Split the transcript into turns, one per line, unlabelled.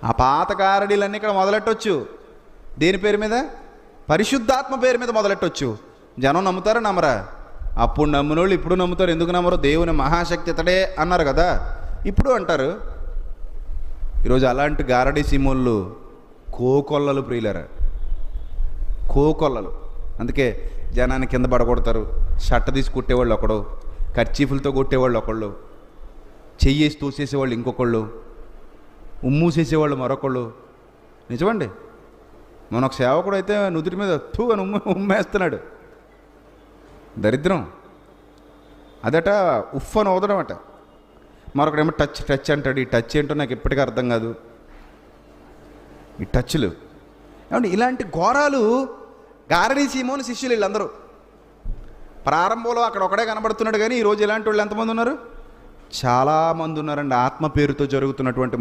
ఆ పాత గారడీలన్నీ ఇక్కడ మొదలెట్టవచ్చు. దేని పేరు మీద? పరిశుద్ధాత్మ పేరు మీద మొదలెట్టవచ్చు. జనం నమ్ముతారా నమ్మరా? అప్పుడు నమ్మిన వాళ్ళు ఇప్పుడు నమ్ముతారు. ఎందుకు నమ్మరు? దేవుని మహాశక్తి ఇతడే అన్నారు కదా, ఇప్పుడు అంటారు. ఈరోజు అలాంటి గారడీ సీమోళ్ళు కోకొల్లలు ప్రియులరా, కోకొల్లలు. అందుకే జనాన్ని కింద పడగొడతారు. షట్ట తీసి కొట్టేవాళ్ళు ఒకడు, కర్చీఫులతో కొట్టేవాళ్ళు ఒకళ్ళు, చెయ్యేసి తోసేసేవాళ్ళు ఇంకొకళ్ళు, ఉమ్మూసేసేవాళ్ళు మరొకళ్ళు. నిజమండి. మన ఒక సేవకుడు అయితే నుదుటి మీద తూ అని ఉమ్మేస్తున్నాడు. దరిద్రం అదట. ఉఫ్ అని ఊదడం అట. మరొకడేమో టచ్ టచ్ అంటాడు. ఈ టచ్ ఏంటో నాకు ఇప్పటికీ అర్థం కాదు, ఈ టచ్లు. ఏమంటే ఇలాంటి ఘోరాలు గారడీ సీమోను శిష్యులు వీళ్ళందరూ. ప్రారంభంలో అక్కడ ఒకడే కనబడుతున్నాడు, కానీ ఈరోజు ఇలాంటి వాళ్ళు ఎంతమంది ఉన్నారు? చాలామంది ఉన్నారండి. ఆత్మ పేరుతో జరుగుతున్నటువంటి